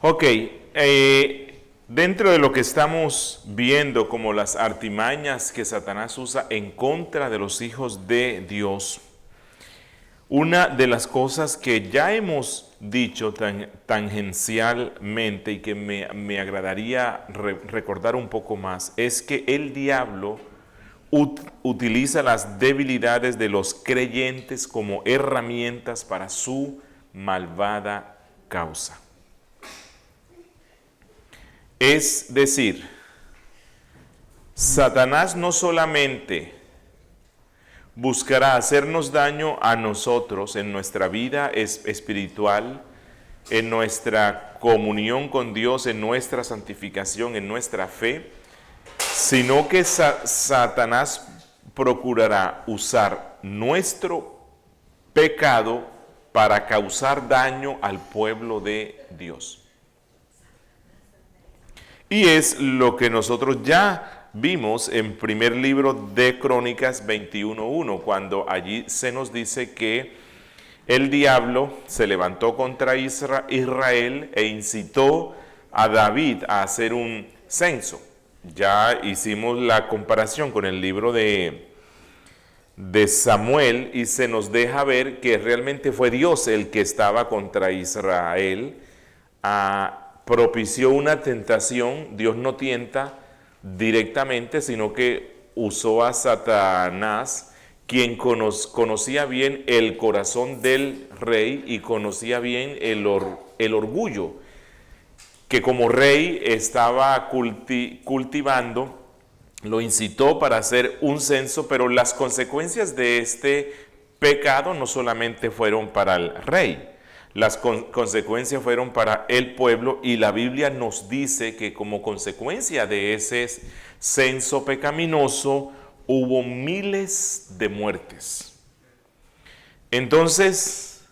Ok, dentro de lo que estamos viendo como las artimañas que Satanás usa en contra de los hijos de Dios, una de las cosas que ya hemos dicho tangencialmente y que me agradaría recordar un poco más es que el diablo utiliza las debilidades de los creyentes como herramientas para su malvada causa. Es decir, Satanás no solamente buscará hacernos daño a nosotros en nuestra vida espiritual, en nuestra comunión con Dios, en nuestra santificación, en nuestra fe, sino que Satanás procurará usar nuestro pecado para causar daño al pueblo de Dios. Y es lo que nosotros ya vimos en primer libro de Crónicas 21:1, cuando allí se nos dice que el diablo se levantó contra Israel e incitó a David a hacer un censo. Ya hicimos la comparación con el libro de Samuel y se nos deja ver que realmente fue Dios el que estaba contra Israel, propició una tentación. Dios no tienta directamente, sino que usó a Satanás, quien conocía bien el corazón del rey y conocía bien el orgullo que como rey estaba cultivando. Lo incitó para hacer un censo, pero las consecuencias de este pecado no solamente fueron para el rey, las consecuencias fueron para el pueblo, y la Biblia nos dice que como consecuencia de ese censo pecaminoso hubo miles de muertes. Entonces,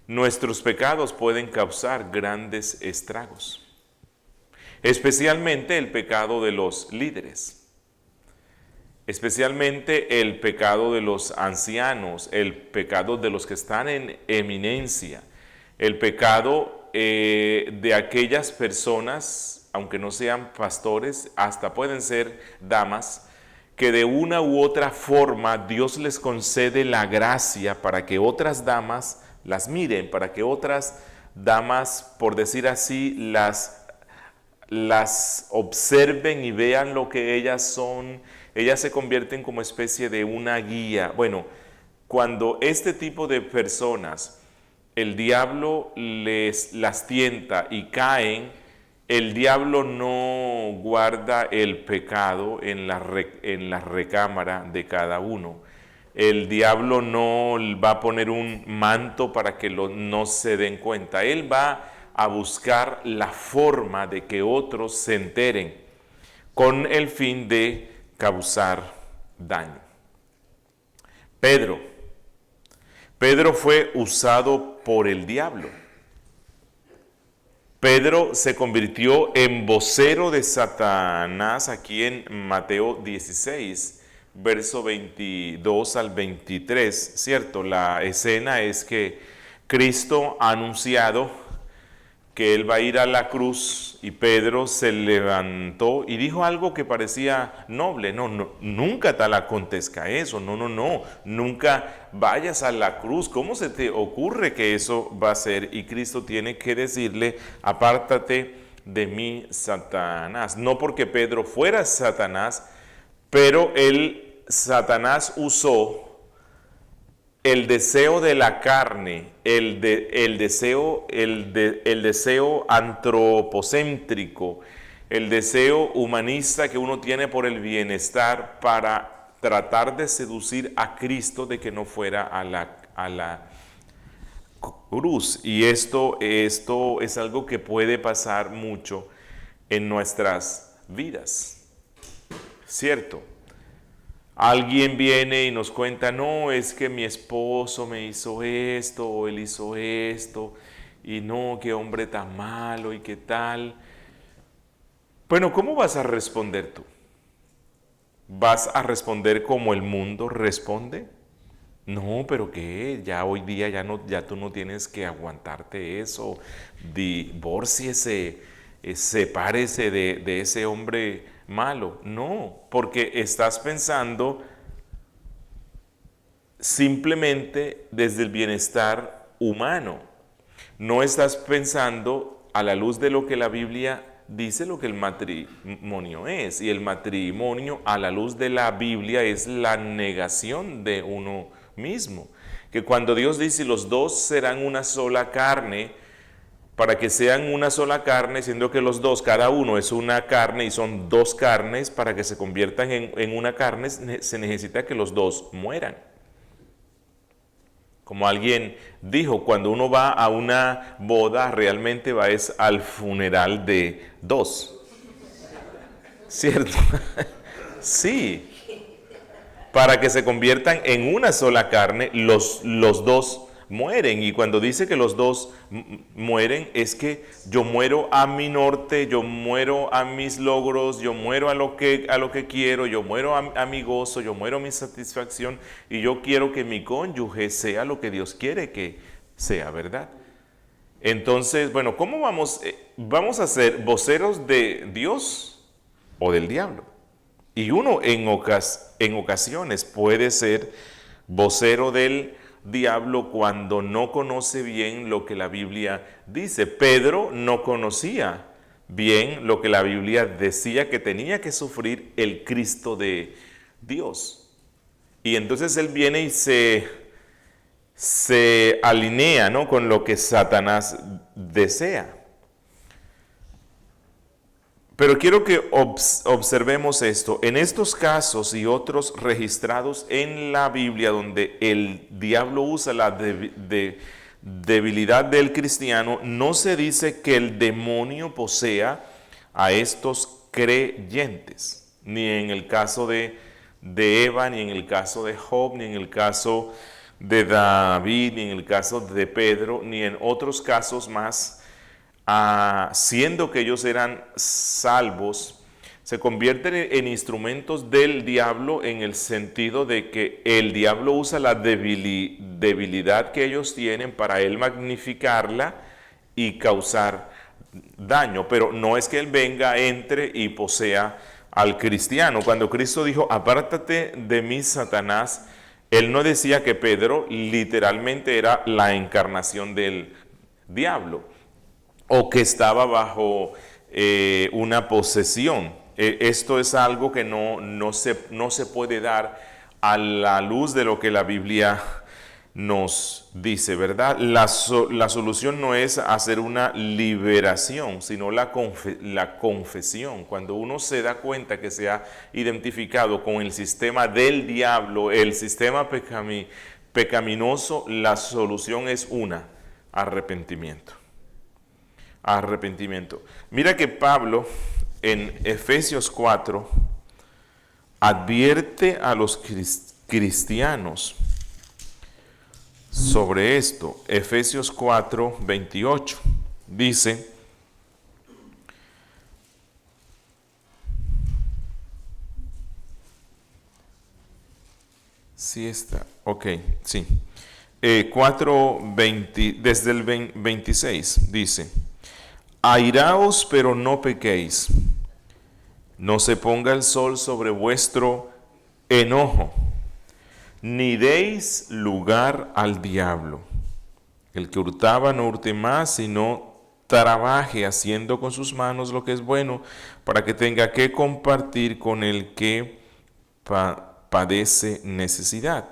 nuestros pecados pueden causar grandes estragos, especialmente el pecado de los líderes. Especialmente el pecado de los ancianos, el pecado de los que están en eminencia, el pecado de aquellas personas, aunque no sean pastores, hasta pueden ser damas, que de una u otra forma Dios les concede la gracia para que otras damas las miren, para que otras damas, por decir así, las observen y vean lo que ellas son. Ellas se convierten como especie de una guía. Bueno, cuando este tipo de personas, el diablo las tienta y caen, el diablo no guarda el pecado en la recámara de cada uno. El diablo no va a poner un manto para que no se den cuenta. Él va a buscar la forma de que otros se enteren con el fin de causar daño. Pedro fue usado por el diablo. Pedro se convirtió en vocero de Satanás aquí en Mateo 16, verso 22 al 23, ¿cierto? La escena es que Cristo ha anunciado que Él va a ir a la cruz, y Pedro se levantó y dijo algo que parecía noble. No, nunca tal acontezca eso, no, nunca vayas a la cruz. ¿Cómo se te ocurre que eso va a ser? Y Cristo tiene que decirle: apártate de mí, Satanás. No porque Pedro fuera Satanás, pero Satanás usó el deseo de la carne, el deseo antropocéntrico, el deseo humanista que uno tiene por el bienestar, para tratar de seducir a Cristo de que no fuera a la cruz. Y esto es algo que puede pasar mucho en nuestras vidas, ¿cierto? Alguien viene y nos cuenta: no, es que mi esposo me hizo esto, o él hizo esto, y no, qué hombre tan malo y qué tal. Bueno, ¿cómo vas a responder tú? ¿Vas a responder como el mundo responde? No, pero ¿qué? Ya hoy día ya tú no tienes que aguantarte eso. Divórciese, sepárese de ese hombre malo. No, porque estás pensando simplemente desde el bienestar humano. No estás pensando a la luz de lo que la Biblia dice lo que el matrimonio es. Y el matrimonio a la luz de la Biblia es la negación de uno mismo. Que cuando Dios dice los dos serán una sola carne, para que sean una sola carne, siendo que los dos, cada uno es una carne y son dos carnes, para que se conviertan en una carne se necesita que los dos mueran. Como alguien dijo, cuando uno va a una boda, realmente va es al funeral de dos. ¿Cierto? Sí. Para que se conviertan en una sola carne, los dos mueren. Y cuando dice que los dos mueren, es que yo muero a mi norte, yo muero a mis logros, yo muero a lo que quiero, yo muero a mi gozo, yo muero a mi satisfacción, y yo quiero que mi cónyuge sea lo que Dios quiere que sea, ¿verdad? Entonces, bueno, ¿cómo vamos a ser voceros de Dios o del diablo? Y uno en ocasiones puede ser vocero del diablo cuando no conoce bien lo que la Biblia dice. Pedro no conocía bien lo que la Biblia decía que tenía que sufrir el Cristo de Dios. Y entonces él viene y se alinea, ¿no?, con lo que Satanás desea. Pero quiero que observemos esto. En estos casos y otros registrados en la Biblia donde el diablo usa la debilidad del cristiano, no se dice que el demonio posea a estos creyentes. Ni en el caso de Eva, ni en el caso de Job, ni en el caso de David, ni en el caso de Pedro, ni en otros casos más. Siendo que ellos eran salvos, se convierten en instrumentos del diablo en el sentido de que el diablo usa la debilidad que ellos tienen para él magnificarla y causar daño. Pero no es que él venga, entre y posea al cristiano. Cuando Cristo dijo, apártate de mí, Satanás, él no decía que Pedro literalmente era la encarnación del diablo, o que estaba bajo una posesión. Esto es algo que no se puede dar a la luz de lo que la Biblia nos dice, ¿verdad? La solución no es hacer una liberación, sino la confesión. Cuando uno se da cuenta que se ha identificado con el sistema del diablo, el sistema pecaminoso, la solución es arrepentimiento. Arrepentimiento. Mira que Pablo en Efesios 4 advierte a los cristianos sobre esto. Efesios 4, 28 dice: sí está, ok, sí. 4:20, desde el 26 dice: airaos, pero no pequéis. No se ponga el sol sobre vuestro enojo, ni deis lugar al diablo. El que hurtaba no hurte más, sino trabaje haciendo con sus manos lo que es bueno, para que tenga que compartir con el que padece necesidad.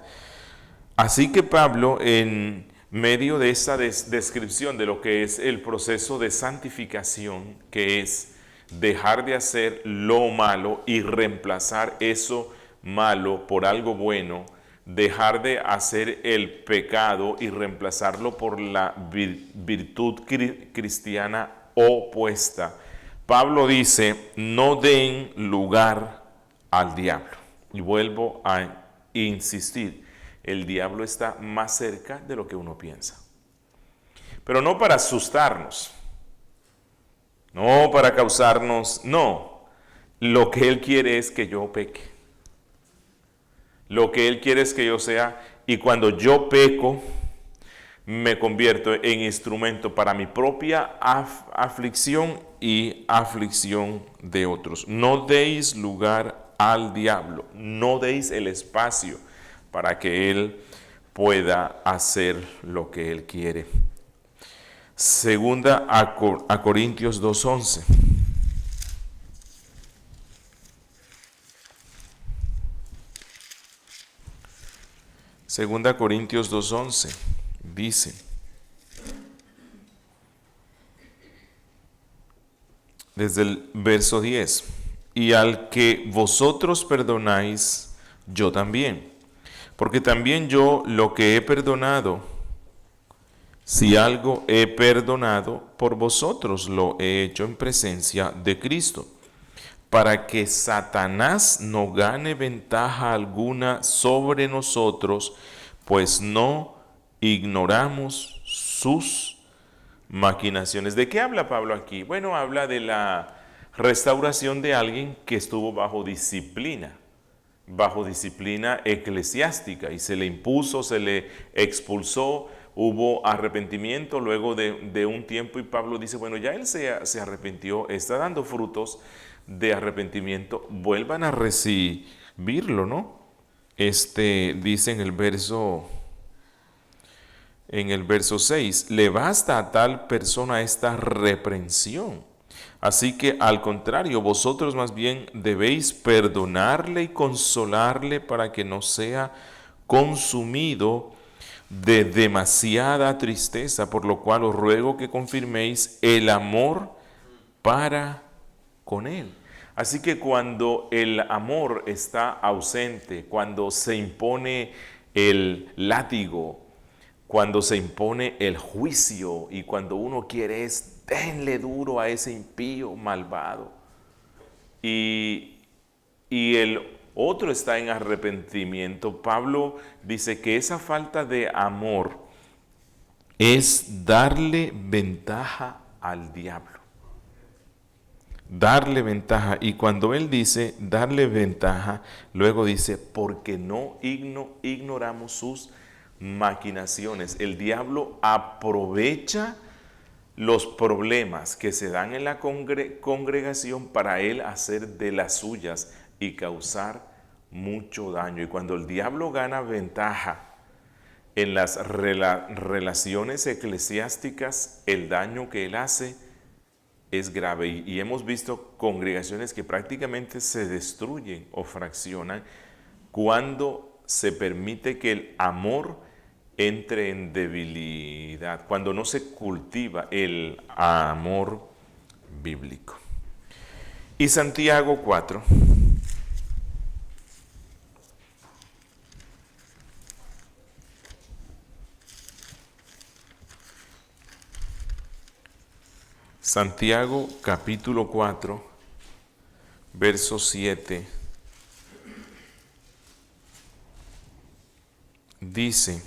Así que Pablo, en medio de esa descripción de lo que es el proceso de santificación, que es dejar de hacer lo malo y reemplazar eso malo por algo bueno, dejar de hacer el pecado y reemplazarlo por la virtud cristiana opuesta, Pablo dice: no den lugar al diablo. Y vuelvo a insistir, el diablo está más cerca de lo que uno piensa. Pero no para asustarnos, no para causarnos, no. Lo que él quiere es que yo peque. Lo que él quiere es que yo sea y cuando yo peco, me convierto en instrumento para mi propia aflicción y aflicción de otros. No deis lugar al diablo, no deis el espacio para que él pueda hacer lo que él quiere. Segunda a Corintios 2:11. Segunda Corintios 2:11 dice: desde el verso 10, y al que vosotros perdonáis, yo también, porque también yo lo que he perdonado, si algo he perdonado, por vosotros lo he hecho en presencia de Cristo, para que Satanás no gane ventaja alguna sobre nosotros, pues no ignoramos sus maquinaciones. ¿De qué habla Pablo aquí? Bueno, habla de la restauración de alguien que estuvo bajo disciplina eclesiástica, y se le impuso, se le expulsó, hubo arrepentimiento luego de un tiempo, y Pablo dice, bueno, ya él se arrepintió, está dando frutos de arrepentimiento, vuelvan a recibirlo, ¿no? Dice en el verso 6, le basta a tal persona esta reprensión. Así que al contrario, vosotros más bien debéis perdonarle y consolarle para que no sea consumido de demasiada tristeza, por lo cual os ruego que confirméis el amor para con él. Así que cuando el amor está ausente, cuando se impone el látigo, cuando se impone el juicio, y cuando uno quiere es denle duro a ese impío malvado, y el otro está en arrepentimiento, Pablo dice que esa falta de amor es darle ventaja al diablo. Darle ventaja, y cuando él dice darle ventaja, luego dice porque no ignoramos sus maquinaciones. El diablo aprovecha los problemas que se dan en la congregación para él hacer de las suyas y causar mucho daño. Y cuando el diablo gana ventaja en las relaciones eclesiásticas, el daño que él hace es grave, y hemos visto congregaciones que prácticamente se destruyen o fraccionan cuando se permite que el amor entre en debilidad, cuando no se cultiva el amor bíblico. Y Santiago 4. Santiago capítulo 4, verso 7, dice: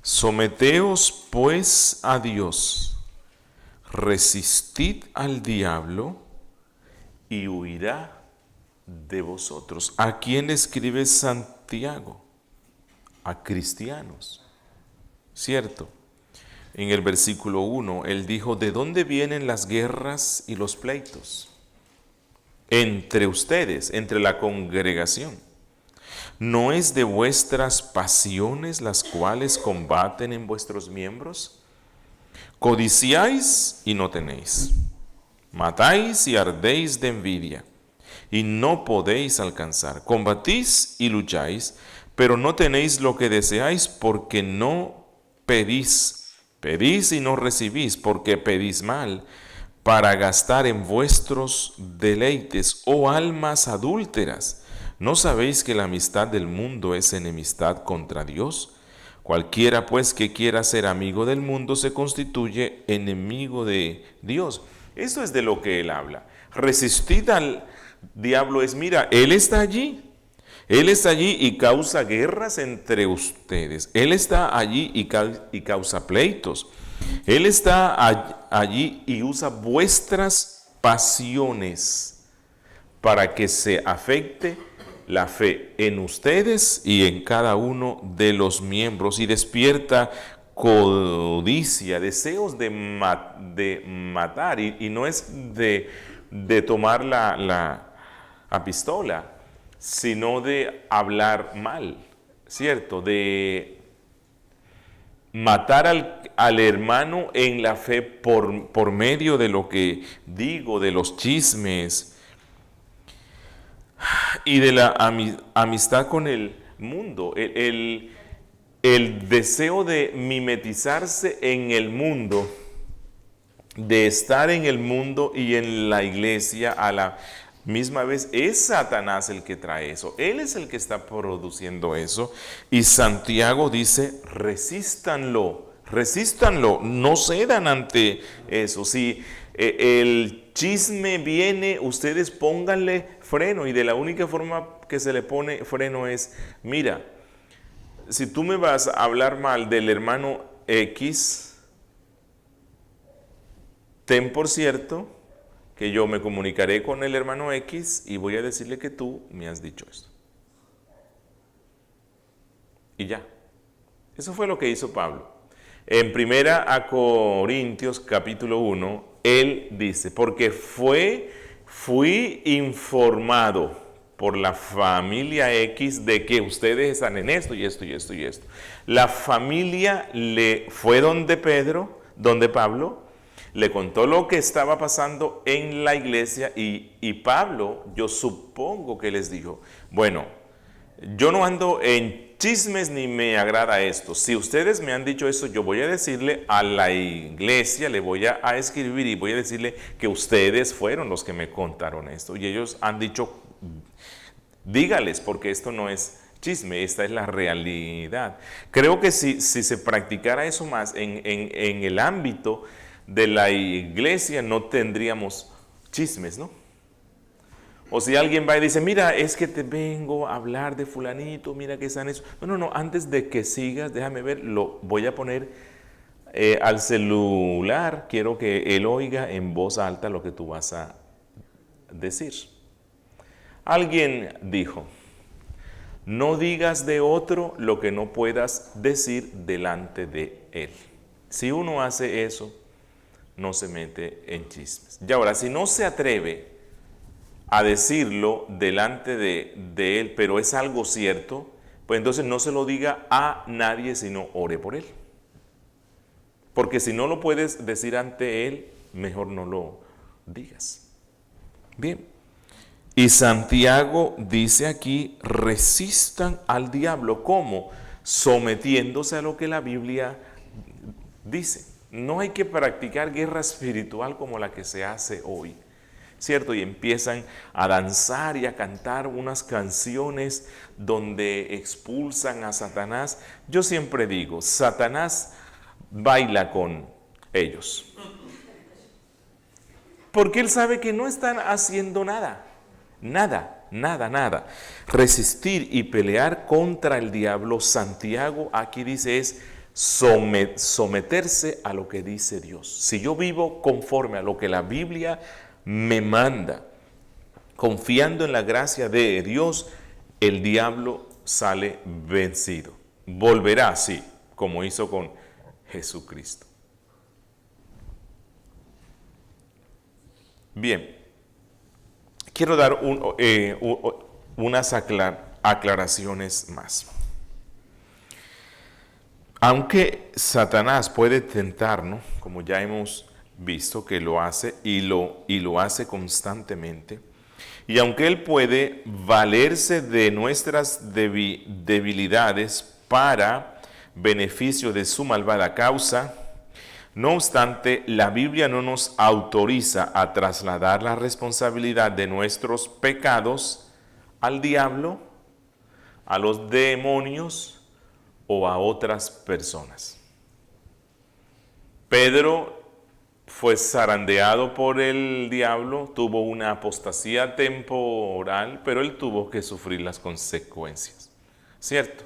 someteos pues a Dios, resistid al diablo y huirá de vosotros. ¿A quién escribe Santiago? A cristianos, ¿cierto? En el versículo 1, él dijo, ¿de dónde vienen las guerras y los pleitos? Entre ustedes, entre la congregación. ¿No es de vuestras pasiones las cuales combaten en vuestros miembros? Codiciáis y no tenéis. Matáis y ardéis de envidia, y no podéis alcanzar. Combatís y lucháis, pero no tenéis lo que deseáis porque no pedís. Pedís y no recibís porque pedís mal, para gastar en vuestros deleites, oh almas adúlteras. ¿No sabéis que la amistad del mundo es enemistad contra Dios? Cualquiera pues que quiera ser amigo del mundo se constituye enemigo de Dios. Esto es de lo que él habla. Resistid al diablo es, mira, él está allí. Él está allí y causa guerras entre ustedes. Él está allí y causa pleitos. Él está allí y usa vuestras pasiones para que se afecte la fe en ustedes y en cada uno de los miembros y despierta codicia, deseos de matar, y no es de tomar la pistola, sino de hablar mal, ¿cierto? De matar al hermano en la fe por medio de lo que digo, de los chismes y de la amistad con el mundo, el deseo de mimetizarse en el mundo, de estar en el mundo y en la iglesia a la misma vez. Es Satanás el que trae eso, él es el que está produciendo eso. Y Santiago dice, resístanlo, no cedan ante eso. Si el chisme viene, ustedes pónganle freno, y de la única forma que se le pone freno es, mira, si tú me vas a hablar mal del hermano X, ten por cierto que yo me comunicaré con el hermano X y voy a decirle que tú me has dicho esto. Y ya. Eso fue lo que hizo Pablo. En 1 Corintios capítulo 1, él dice, porque fui informado por la familia X de que ustedes están en esto y esto y esto y esto. La familia le fue donde Pablo, le contó lo que estaba pasando en la iglesia, y Pablo, yo supongo que les dijo, bueno, yo no ando en chismes ni me agrada esto. Si ustedes me han dicho eso, yo voy a decirle a la iglesia, le voy a escribir y voy a decirle que ustedes fueron los que me contaron esto. Y ellos han dicho, dígales, porque esto no es chisme, esta es la realidad. Creo que si se practicara eso más en el ámbito de la iglesia, no tendríamos chismes, ¿no? O si alguien va y dice, mira, es que te vengo a hablar de fulanito, mira que están eso. No, antes de que sigas, déjame ver, lo voy a poner al celular, quiero que él oiga en voz alta lo que tú vas a decir. Alguien dijo, no digas de otro lo que no puedas decir delante de él. Si uno hace eso, no se mete en chismes. Y ahora, si no se atreve a decirlo delante de él, pero es algo cierto, pues entonces no se lo diga a nadie, sino ore por él. Porque si no lo puedes decir ante él, mejor no lo digas. Bien. Y Santiago dice aquí, resistan al diablo. ¿Cómo? Sometiéndose a lo que la Biblia dice. No hay que practicar guerra espiritual como la que se hace hoy, ¿cierto? Y empiezan a danzar y a cantar unas canciones donde expulsan a Satanás. Yo siempre digo, Satanás baila con ellos, porque él sabe que no están haciendo nada. Nada. Resistir y pelear contra el diablo, Santiago aquí dice, es someterse a lo que dice Dios. Si yo vivo conforme a lo que la Biblia me manda, confiando en la gracia de Dios, el diablo sale vencido. Volverá así, como hizo con Jesucristo. Bien, quiero dar unas aclaraciones más. Aunque Satanás puede tentarnos, como ya hemos visto que lo hace y lo hace constantemente, y aunque él puede valerse de nuestras debilidades para beneficio de su malvada causa, no obstante, la Biblia no nos autoriza a trasladar la responsabilidad de nuestros pecados al diablo, a los demonios o a otras personas. Pedro fue zarandeado por el diablo, tuvo una apostasía temporal, pero él tuvo que sufrir las consecuencias, ¿cierto?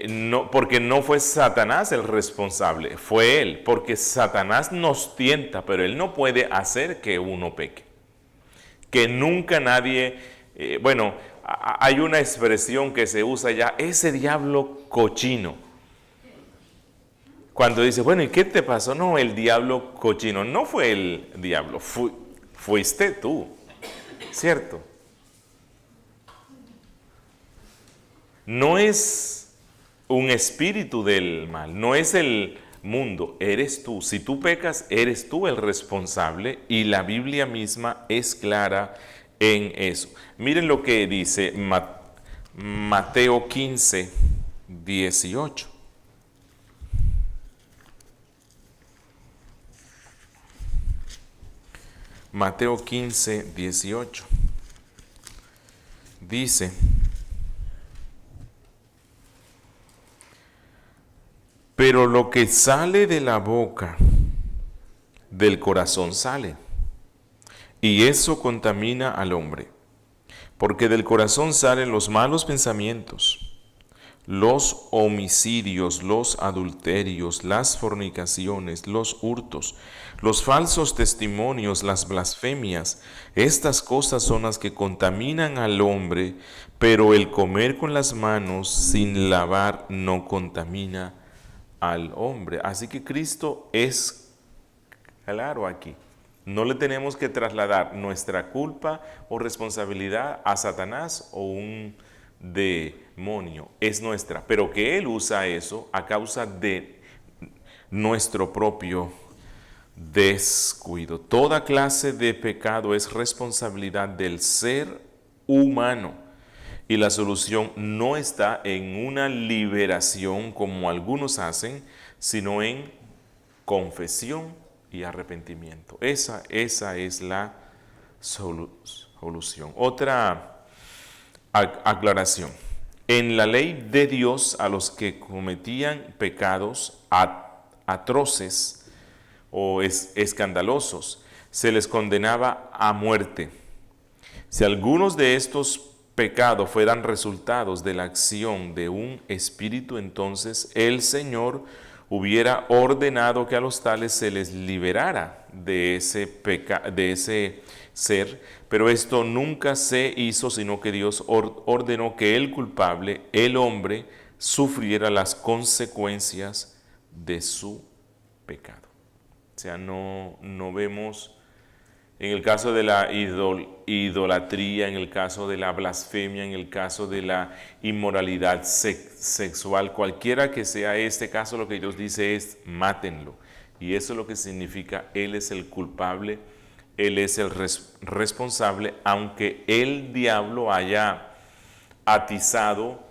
No, porque no fue Satanás el responsable, fue él, porque Satanás nos tienta, pero él no puede hacer que uno peque. Que nunca nadie, hay una expresión que se usa ya, ese diablo cochino. Cuando dice, bueno, ¿y qué te pasó? No, el diablo cochino. No fue el diablo, fuiste tú, ¿cierto? No es un espíritu del mal, no es el mundo, eres tú. Si tú pecas, eres tú el responsable y la Biblia misma es clara en eso. Miren lo que dice Mateo 15, 18. Mateo 15, 18. Dice, pero lo que sale de la boca, del corazón sale, y eso contamina al hombre, porque del corazón salen los malos pensamientos, los homicidios, los adulterios, las fornicaciones, los hurtos, los falsos testimonios, las blasfemias. Estas cosas son las que contaminan al hombre, pero el comer con las manos sin lavar no contamina al hombre. Así que Cristo es claro aquí. No le tenemos que trasladar nuestra culpa o responsabilidad a Satanás o un demonio. Es nuestra, pero que Él usa eso a causa de nuestro propio descuido. Toda clase de pecado es responsabilidad del ser humano. Y la solución no está en una liberación como algunos hacen, sino en confesión y arrepentimiento. Esa es la solución. Otra aclaración. En la ley de Dios, a los que cometían pecados atroces o escandalosos, se les condenaba a muerte. Si algunos de estos pecados fueran resultados de la acción de un espíritu, entonces el Señor hubiera ordenado que a los tales se les liberara de ese ser, pero esto nunca se hizo, sino que Dios ordenó que el culpable, el hombre, sufriera las consecuencias de su pecado. O sea, no vemos en el caso de la idolatría, en el caso de la blasfemia, en el caso de la inmoralidad sexual, cualquiera que sea este caso, lo que Dios dice es mátenlo. Y eso es lo que significa, Él es el culpable, Él es el responsable, aunque el diablo haya atizado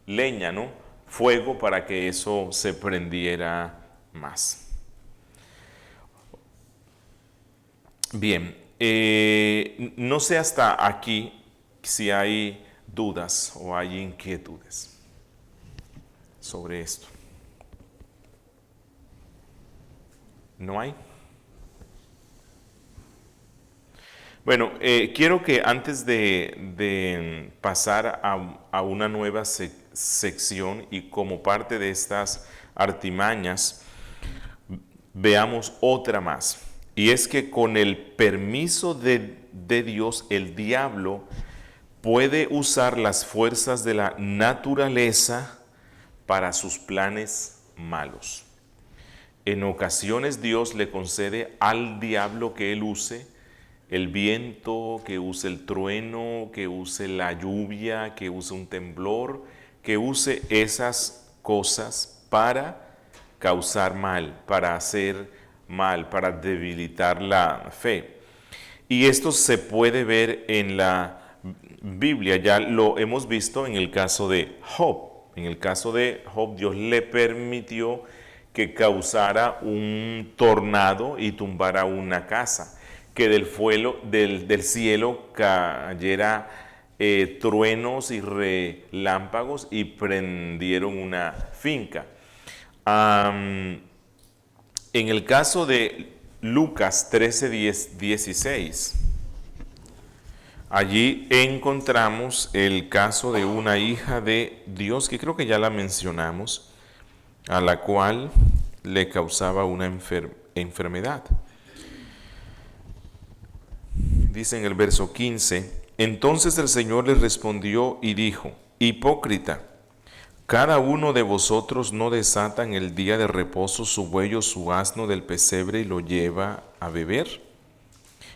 leña, ¿no? Fuego para que eso se prendiera más. Bien, no sé hasta aquí si hay dudas o hay inquietudes sobre esto. ¿No hay? Bueno, quiero que antes de pasar a una nueva sección y como parte de estas artimañas, veamos otra más. Y es que con el permiso de Dios, el diablo puede usar las fuerzas de la naturaleza para sus planes malos. En ocasiones Dios le concede al diablo que él use el viento, que use el trueno, que use la lluvia, que use un temblor, que use esas cosas para causar mal, para hacer mal, para debilitar la fe. Y esto se puede ver en la Biblia, ya lo hemos visto en el caso de Job. En el caso de Job, Dios le permitió que causara un tornado y tumbara una casa, que del cielo cayera truenos y relámpagos y prendieron una finca. En el caso de Lucas 13, 16, allí encontramos el caso de una hija de Dios, que creo que ya la mencionamos, a la cual le causaba una enfermedad. Dice en el verso 15, Entonces el Señor les respondió y dijo: Hipócrita, cada uno de vosotros no desata en el día de reposo su buey o su asno del pesebre y lo lleva a beber.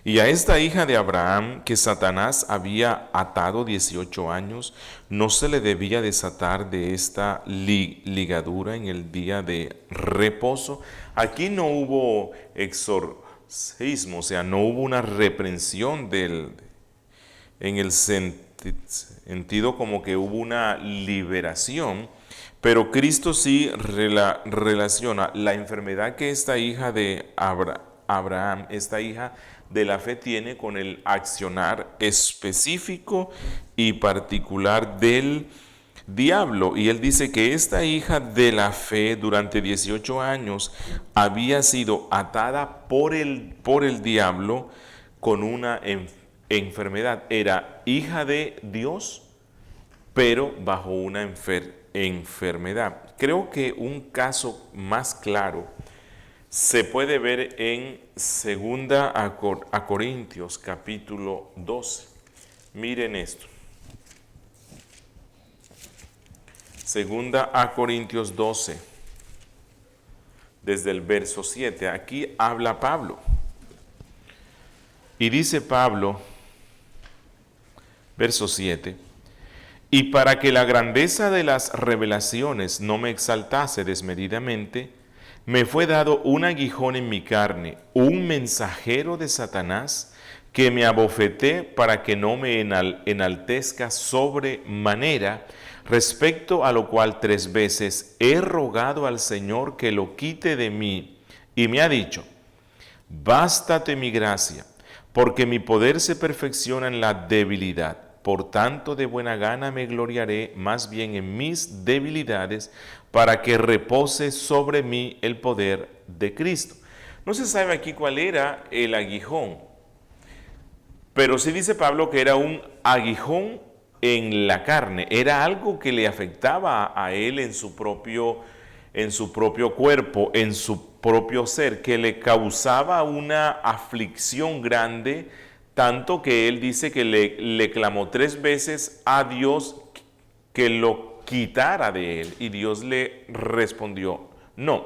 Y a esta hija de Abraham, que Satanás había atado 18 años, ¿no se le debía desatar de esta ligadura en el día de reposo? Aquí no hubo exorcismo, o sea, no hubo una reprensión en el sentido como que hubo una liberación, pero Cristo sí relaciona la enfermedad que esta hija de Abraham, esta hija de la fe tiene con el accionar específico y particular del diablo. Y él dice que esta hija de la fe durante 18 años había sido atada por el diablo con una enfermedad. Era hija de Dios, pero bajo una enfermedad. Creo que un caso más claro se puede ver en 2 Corintios capítulo 12. Miren esto. 2 Corintios 12, desde el verso 7. Aquí habla Pablo. Y dice Pablo, verso 7, y para que la grandeza de las revelaciones no me exaltase desmedidamente, me fue dado un aguijón en mi carne, un mensajero de Satanás, que me abofeté para que no me enaltezca sobremanera, respecto a lo cual 3 veces he rogado al Señor que lo quite de mí, y me ha dicho: bástate mi gracia, porque mi poder se perfecciona en la debilidad. Por tanto, de buena gana me gloriaré más bien en mis debilidades, para que repose sobre mí el poder de Cristo. No se sabe aquí cuál era el aguijón, pero sí dice Pablo que era un aguijón en la carne, era algo que le afectaba a él en su propio cuerpo, en su propio ser, que le causaba una aflicción grande, tanto que él dice que le clamó 3 veces a Dios que lo quitara de él, y Dios le respondió no.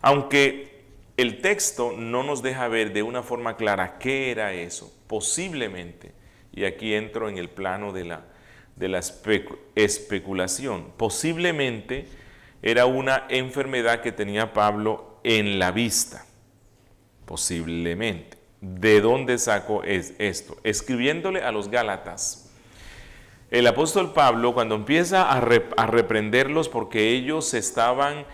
Aunque el texto no nos deja ver de una forma clara qué era eso, posiblemente, y aquí entro en el plano de la especulación, posiblemente era una enfermedad que tenía Pablo en la vista, posiblemente. ¿De dónde sacó esto? Escribiéndole a los Gálatas, el apóstol Pablo, cuando empieza a reprenderlos porque ellos estaban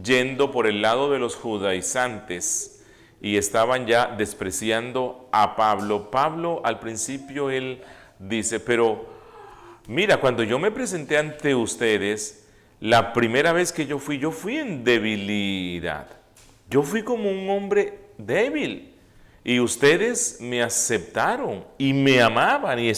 yendo por el lado de los judaizantes y estaban ya despreciando a Pablo, Pablo al principio él dice: pero mira, cuando yo me presenté ante ustedes, la primera vez que yo fui en debilidad. Yo fui como un hombre débil. Y ustedes me aceptaron y me amaban y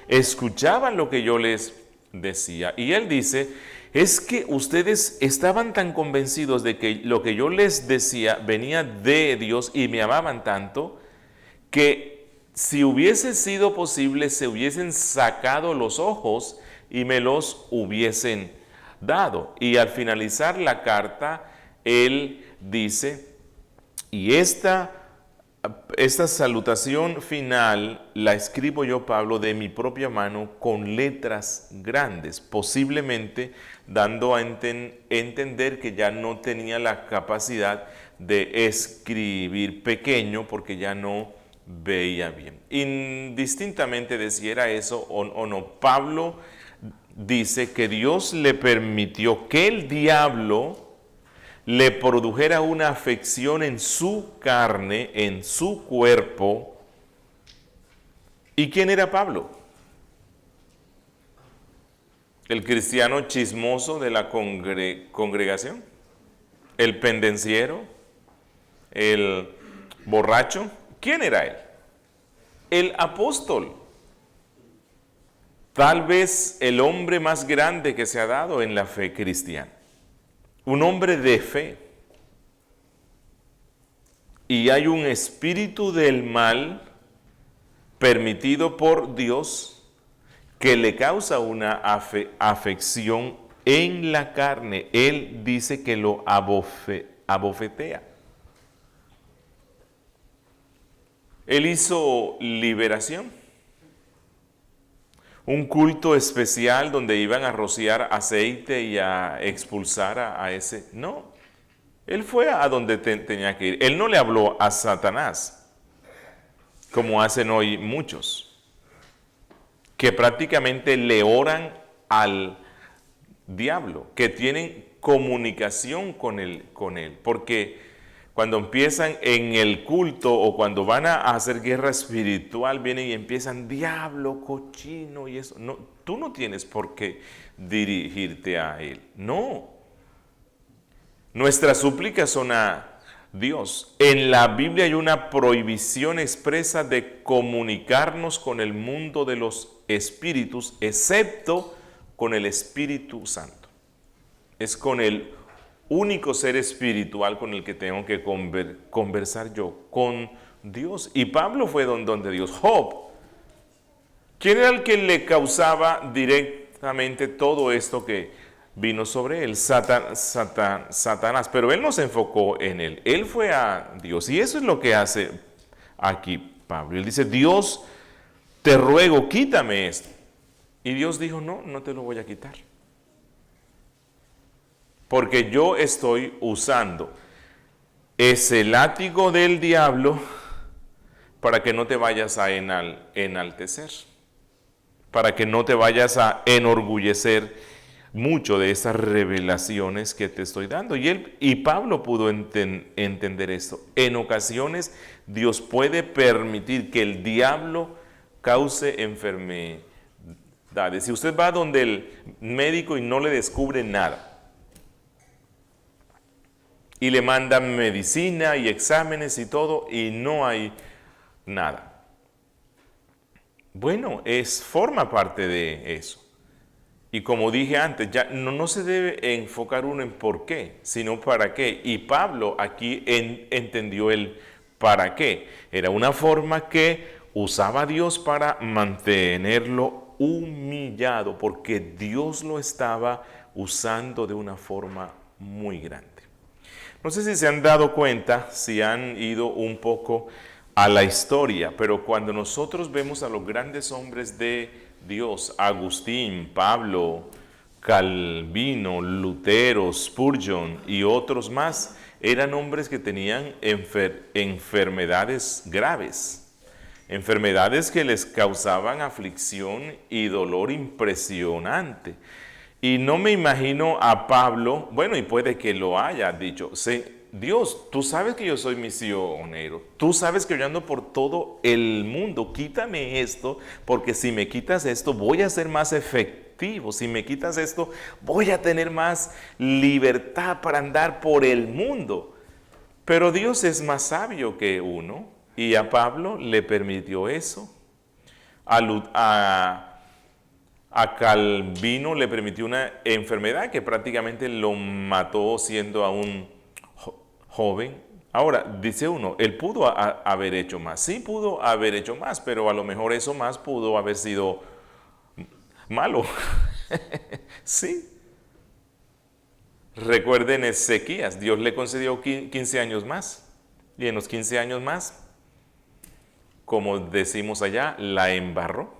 escuchaban lo que yo les decía. Y él dice: es que ustedes estaban tan convencidos de que lo que yo les decía venía de Dios y me amaban tanto, que si hubiese sido posible, se hubiesen sacado los ojos y me los hubiesen dado. Y al finalizar la carta, él dice: y esta salutación final la escribo yo, Pablo, de mi propia mano con letras grandes, posiblemente dando a entender que ya no tenía la capacidad de escribir pequeño porque ya no veía bien. Indistintamente de si era eso o no, Pablo dice que Dios le permitió que el diablo le produjera una afección en su carne, en su cuerpo. ¿Y quién era Pablo? ¿El cristiano chismoso de la congregación? ¿El pendenciero? ¿El borracho? ¿Quién era él? El apóstol. Tal vez el hombre más grande que se ha dado en la fe cristiana. Un hombre de fe. Y hay un espíritu del mal permitido por Dios, que le causa una afección en la carne. Él dice que lo abofetea. Él hizo liberación. Un culto especial donde iban a rociar aceite y a expulsar a ese. No, él fue a donde tenía que ir. Él no le habló a Satanás, como hacen hoy muchos, que prácticamente le oran al diablo, que tienen comunicación con él, porque cuando empiezan en el culto o cuando van a hacer guerra espiritual, vienen y empiezan, diablo, cochino y eso. No, tú no tienes por qué dirigirte a él. No. Nuestras súplicas son a Dios. En la Biblia hay una prohibición expresa de comunicarnos con el mundo de los espíritus, excepto con el Espíritu Santo. Es con el único ser espiritual con el que tengo que conversar yo, con Dios. Y Pablo fue donde Dios. Job, ¿quién era el que le causaba directamente todo esto que vino sobre él? Satanás, pero él no se enfocó en él, él fue a Dios. Y eso es lo que hace aquí Pablo. Él dice, Dios, te ruego, quítame esto. Y Dios dijo, no, no te lo voy a quitar. Porque yo estoy usando ese látigo del diablo para que no te vayas a enaltecer, para que no te vayas a enorgullecer mucho de esas revelaciones que te estoy dando. Y Pablo pudo entender esto. En ocasiones Dios puede permitir que el diablo cause enfermedades. Si usted va donde el médico y no le descubre nada, y le mandan medicina y exámenes y todo, y no hay nada. Bueno, forma parte de eso. Y como dije antes, ya no se debe enfocar uno en por qué, sino para qué. Y Pablo aquí entendió el para qué. Era una forma que usaba Dios para mantenerlo humillado, porque Dios lo estaba usando de una forma muy grande. No sé si se han dado cuenta, si han ido un poco a la historia, pero cuando nosotros vemos a los grandes hombres de Dios, Agustín, Pablo, Calvino, Lutero, Spurgeon y otros más, eran hombres que tenían enfermedades graves, enfermedades que les causaban aflicción y dolor impresionante. Y no me imagino a Pablo, bueno, y puede que lo haya dicho, Dios, tú sabes que yo soy misionero, tú sabes que yo ando por todo el mundo, quítame esto, porque si me quitas esto voy a ser más efectivo, si me quitas esto voy a tener más libertad para andar por el mundo. Pero Dios es más sabio que uno, y a Pablo le permitió eso, a Calvino le permitió una enfermedad que prácticamente lo mató siendo aún joven. Ahora, dice uno, él pudo haber hecho más. Sí pudo haber hecho más, pero a lo mejor eso más pudo haber sido malo. Sí. Recuerden Ezequías, Dios le concedió 15 años más. Y en los 15 años más, como decimos allá, la embarró.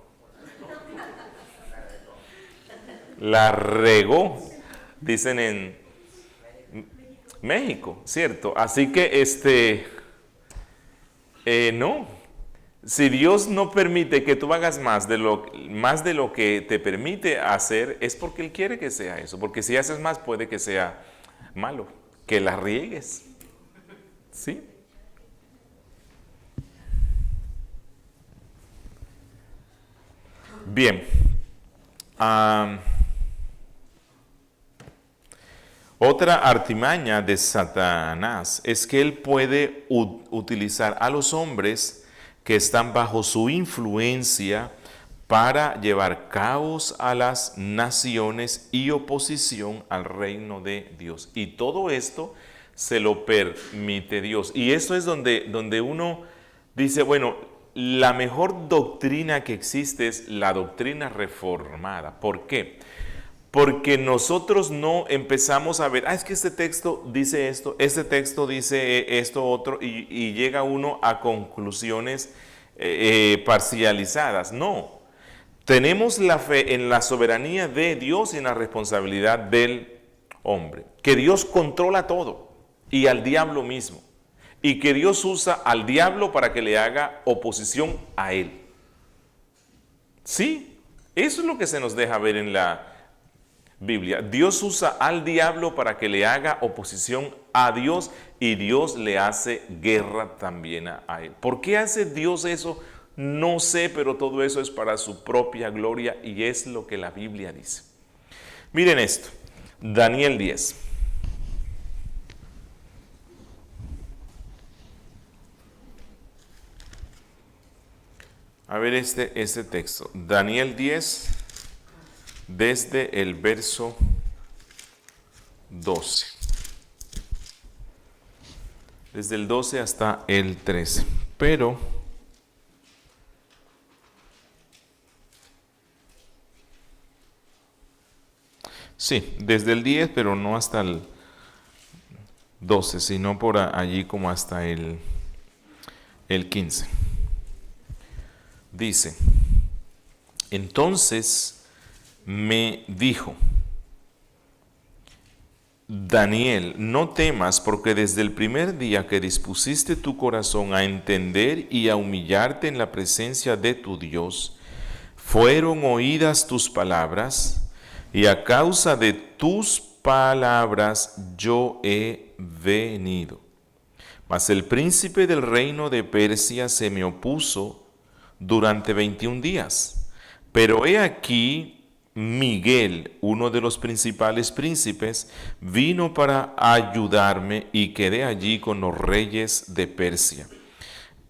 La regó, dicen en México, ¿cierto? Así que no, si Dios no permite que tú hagas más de lo que te permite hacer, es porque Él quiere que sea eso, porque si haces más puede que sea malo, que la riegues, ¿sí? Bien. Otra artimaña de Satanás es que él puede utilizar a los hombres que están bajo su influencia para llevar caos a las naciones y oposición al reino de Dios. Y todo esto se lo permite Dios. Y esto es donde uno dice, bueno, la mejor doctrina que existe es la doctrina reformada. ¿Por qué? Porque nosotros no empezamos a ver, es que este texto dice esto, este texto dice esto otro, y llega uno a conclusiones parcializadas. No, tenemos la fe en la soberanía de Dios y en la responsabilidad del hombre, que Dios controla todo y al diablo mismo, y que Dios usa al diablo para que le haga oposición a él. Sí, eso es lo que se nos deja ver en la Biblia. Dios usa al diablo para que le haga oposición a Dios y Dios le hace guerra también a él. ¿Por qué hace Dios eso? No sé, pero todo eso es para su propia gloria y es lo que la Biblia dice. Miren esto, Daniel 10. A ver este texto, Daniel 10, desde el verso 12. Desde el 12 hasta el 13. Pero sí, desde el 10, pero no hasta el 12, sino por allí como hasta el 15. Dice, entonces me dijo, Daniel, no temas, porque desde el primer día que dispusiste tu corazón a entender y a humillarte en la presencia de tu Dios, fueron oídas tus palabras, y a causa de tus palabras yo he venido. Mas el príncipe del reino de Persia se me opuso durante 21 días. Pero he aquí, Miguel, uno de los principales príncipes, vino para ayudarme y quedé allí con los reyes de Persia.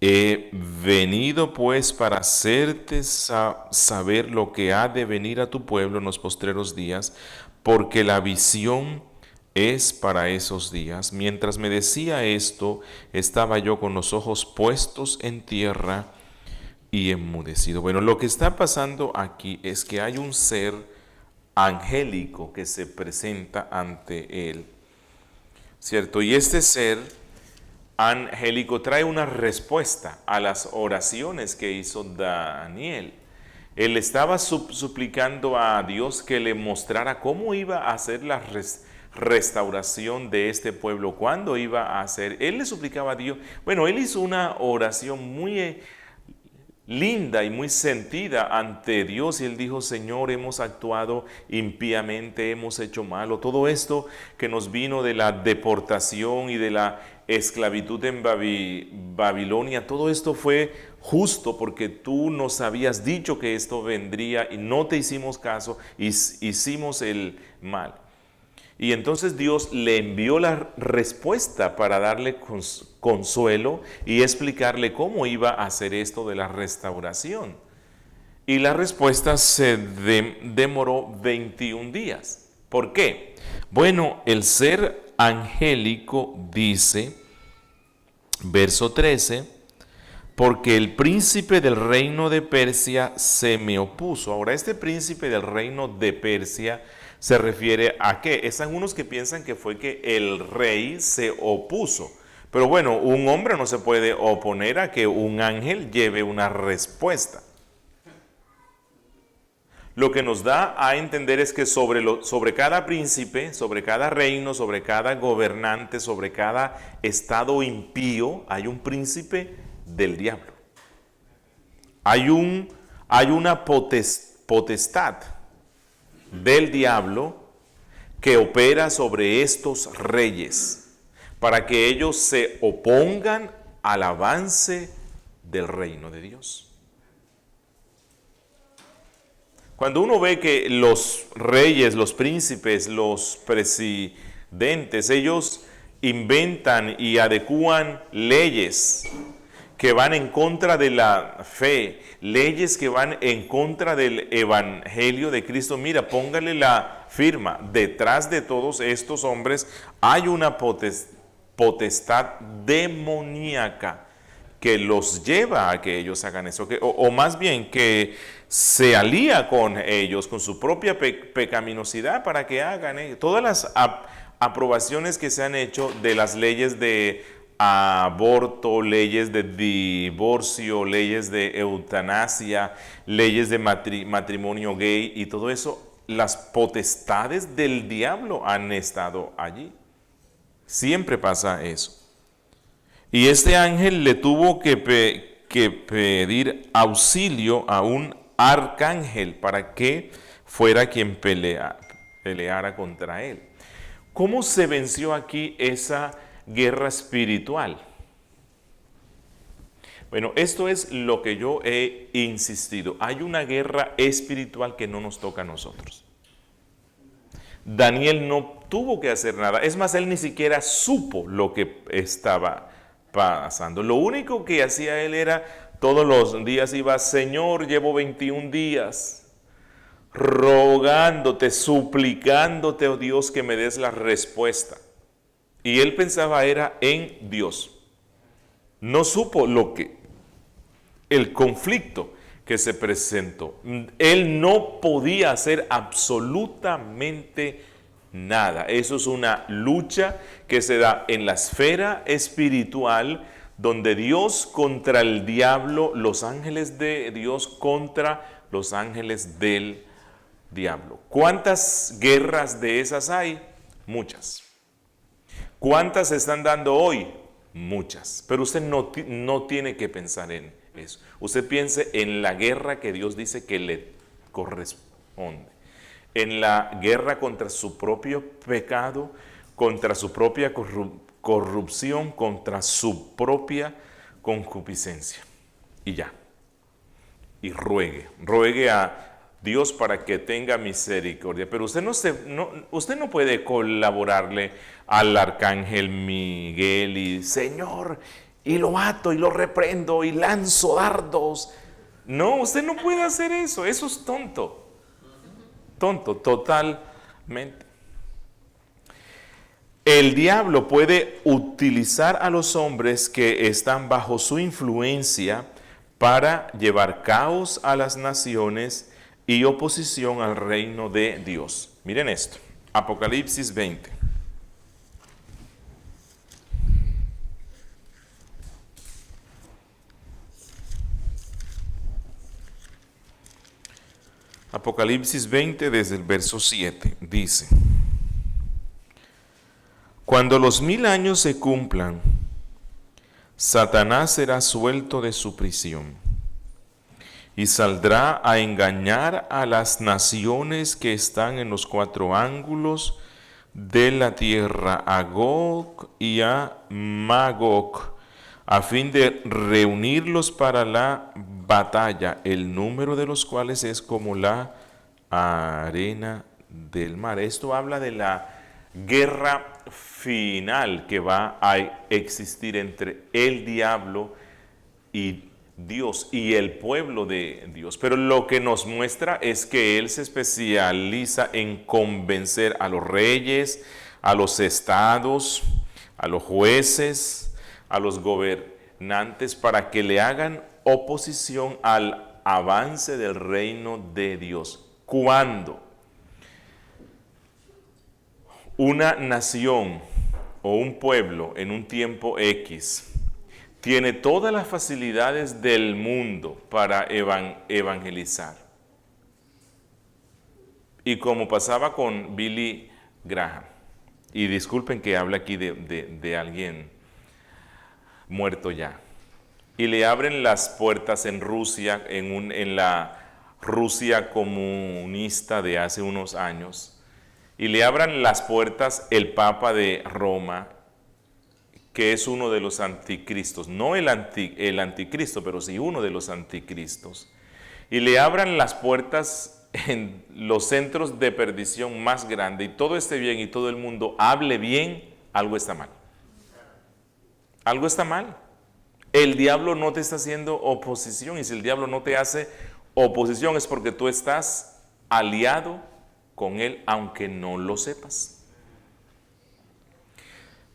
He venido pues para hacerte saber lo que ha de venir a tu pueblo en los postreros días, porque la visión es para esos días. Mientras me decía esto, estaba yo con los ojos puestos en tierra y enmudecido. Bueno, lo que está pasando aquí es que hay un ser angélico que se presenta ante él, ¿cierto? Y este ser angélico trae una respuesta a las oraciones que hizo Daniel. Él estaba suplicando a Dios que le mostrara cómo iba a hacer la restauración de este pueblo, cuándo iba a hacer. Él le suplicaba a Dios. Bueno, él hizo una oración muy linda y muy sentida ante Dios, y él dijo, Señor, hemos actuado impíamente, hemos hecho malo. Todo esto que nos vino de la deportación y de la esclavitud en Babilonia, todo esto fue justo porque tú nos habías dicho que esto vendría y no te hicimos caso, hicimos el mal. Y entonces Dios le envió la respuesta para darle consuelo y explicarle cómo iba a hacer esto de la restauración. Y la respuesta se demoró 21 días. ¿Por qué? Bueno, el ser angélico dice, verso 13, porque el príncipe del reino de Persia se me opuso. Ahora, este príncipe del reino de Persia se refiere a qué. Están unos que piensan que fue que el rey se opuso. Pero bueno, un hombre no se puede oponer a que un ángel lleve una respuesta. Lo que nos da a entender es que sobre cada príncipe, sobre cada reino, sobre cada gobernante, sobre cada estado impío, hay un príncipe del diablo. Hay una potestad del diablo que opera sobre estos reyes para que ellos se opongan al avance del reino de Dios. Cuando uno ve que los reyes, los príncipes, los presidentes, ellos inventan y adecúan leyes que van en contra de la fe, leyes que van en contra del evangelio de Cristo. Mira, póngale la firma. Detrás de todos estos hombres hay una potestad demoníaca que los lleva a que ellos hagan eso, o más bien que se alía con ellos, con su propia pecaminosidad para que hagan todas las aprobaciones que se han hecho de las leyes de aborto, leyes de divorcio, leyes de eutanasia, leyes de matrimonio gay y todo eso. Las potestades del diablo han estado allí. Siempre pasa eso. Y este ángel le tuvo que pedir auxilio a un arcángel para que fuera quien peleara contra él. ¿Cómo se venció aquí esa guerra espiritual? Bueno, esto es lo que yo he insistido. Hay una guerra espiritual que no nos toca a nosotros. Daniel no tuvo que hacer nada. Es más, él ni siquiera supo lo que estaba pasando. Lo único que hacía él era, todos los días iba, Señor, llevo 21 días rogándote, suplicándote, oh Dios, que me des la respuesta. Y él pensaba era en Dios. No supo el conflicto que se presentó. Él no podía hacer absolutamente nada. Eso es una lucha que se da en la esfera espiritual, donde Dios contra el diablo, los ángeles de Dios contra los ángeles del diablo. ¿Cuántas guerras de esas hay? Muchas. ¿Cuántas se están dando hoy? Muchas. Pero usted no tiene que pensar en eso. Usted piense en la guerra que Dios dice que le corresponde. En la guerra contra su propio pecado, contra su propia corrupción, contra su propia concupiscencia. Y ya. Y ruegue a Dios para que tenga misericordia. Pero usted usted no puede colaborarle al arcángel Miguel y Señor, y lo mato y lo reprendo y lanzo dardos. No, usted no puede hacer eso. Eso es tonto. Tonto, totalmente. El diablo puede utilizar a los hombres que están bajo su influencia para llevar caos a las naciones y oposición al reino de Dios. Miren esto, Apocalipsis 20. Apocalipsis 20 desde el verso 7 dice: Cuando los 1000 años se cumplan, Satanás será suelto de su prisión y saldrá a engañar a las naciones que están en los 4 ángulos de la tierra, a Gog y a Magog, a fin de reunirlos para la batalla, el número de los cuales es como la arena del mar. Esto habla de la guerra final que va a existir entre el diablo y Dios y el pueblo de Dios. Pero lo que nos muestra es que él se especializa en convencer a los reyes, a los estados, a los jueces, a los gobernantes para que le hagan oposición al avance del reino de Dios. Cuando una nación o un pueblo en un tiempo X tiene todas las facilidades del mundo para evangelizar, y como pasaba con Billy Graham, y disculpen que hable aquí de alguien muerto ya, y le abren las puertas en Rusia, en la Rusia comunista de hace unos años, y le abran las puertas el Papa de Roma, que es uno de los anticristos, no el anticristo, pero sí uno de los anticristos, y le abran las puertas en los centros de perdición más grande, y todo esté bien y todo el mundo hable bien, algo está mal. Algo está mal. El diablo no te está haciendo oposición, y si el diablo no te hace oposición es porque tú estás aliado con él, aunque no lo sepas.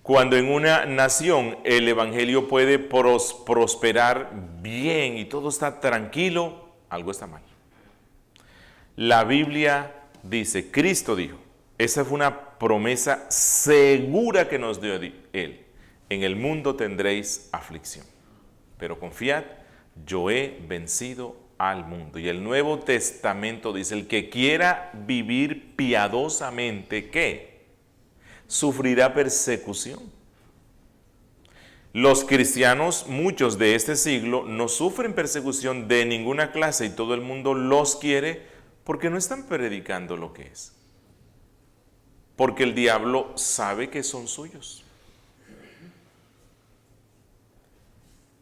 Cuando en una nación el evangelio puede prosperar bien y todo está tranquilo, algo está mal. La Biblia dice, Cristo dijo, esa fue una promesa segura que nos dio Él. En el mundo tendréis aflicción, pero confiad, yo he vencido al mundo. Y el Nuevo Testamento dice, el que quiera vivir piadosamente, ¿qué? Sufrirá persecución. Los cristianos, muchos de este siglo, no sufren persecución de ninguna clase y todo el mundo los quiere porque no están predicando lo que es. Porque el diablo sabe que son suyos.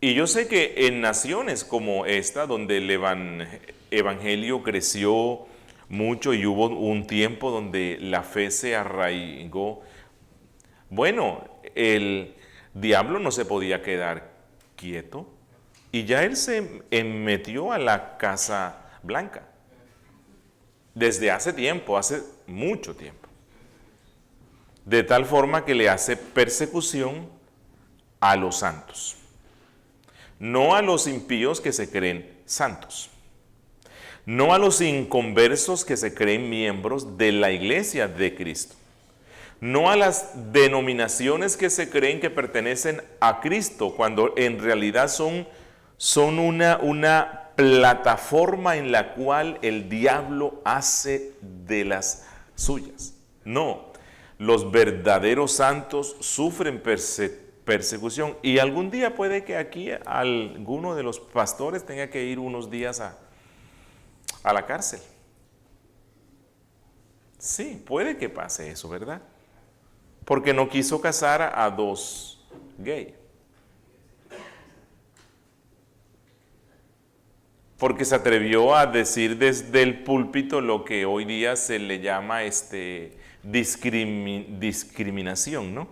Y yo sé que en naciones como esta, donde el evangelio creció mucho y hubo un tiempo donde la fe se arraigó, bueno, el diablo no se podía quedar quieto y ya él se metió a la Casa Blanca desde hace tiempo, hace mucho tiempo, de tal forma que le hace persecución a los santos, no a los impíos que se creen santos, no a los inconversos que se creen miembros de la iglesia de Cristo, no a las denominaciones que se creen que pertenecen a Cristo, cuando en realidad son una plataforma en la cual el diablo hace de las suyas. No, los verdaderos santos sufren persecución y algún día puede que aquí alguno de los pastores tenga que ir unos días a la cárcel. Sí, puede que pase eso, ¿verdad? Porque no quiso casar a dos gays. Porque se atrevió a decir desde el púlpito lo que hoy día se le llama discriminación, ¿no?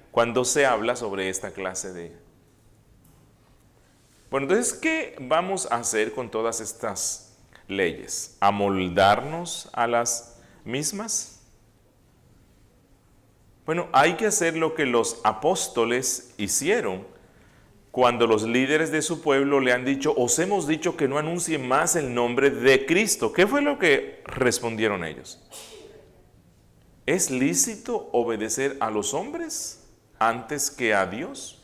Cuando se habla sobre esta clase de... Bueno, entonces, ¿qué vamos a hacer con todas estas leyes? ¿Amoldarnos a las mismas? Bueno, hay que hacer lo que los apóstoles hicieron cuando los líderes de su pueblo le han dicho, os hemos dicho que no anuncien más el nombre de Cristo. ¿Qué fue lo que respondieron ellos? ¿Es lícito obedecer a los hombres antes que a Dios?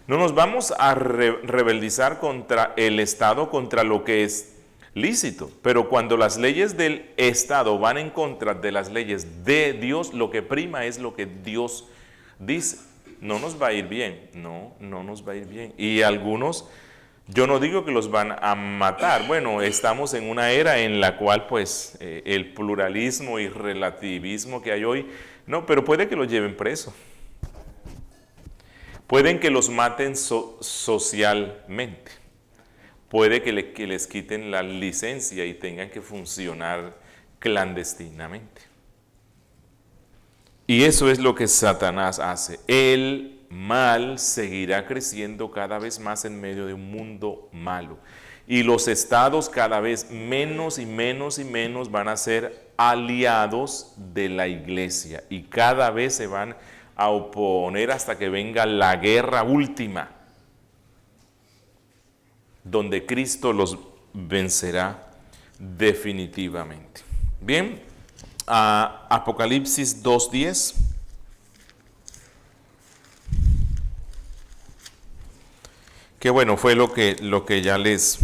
No nos vamos a rebeldizar contra el Estado, contra lo que es lícito, pero cuando las leyes del Estado van en contra de las leyes de Dios, lo que prima es lo que Dios dice. No nos va a ir bien, no nos va a ir bien. Y algunos, yo no digo que los van a matar, bueno, estamos en una era en la cual pues el pluralismo y relativismo que hay hoy, no, pero puede que los lleven preso. Pueden que los maten socialmente. Puede que les quiten la licencia y tengan que funcionar clandestinamente. Y eso es lo que Satanás hace. El mal seguirá creciendo cada vez más en medio de un mundo malo. Y los estados cada vez menos y menos y menos van a ser aliados de la iglesia. Y cada vez se van a oponer hasta que venga la guerra última, donde Cristo los vencerá definitivamente. Bien, Apocalipsis 2:10. Que bueno, fue lo que ya les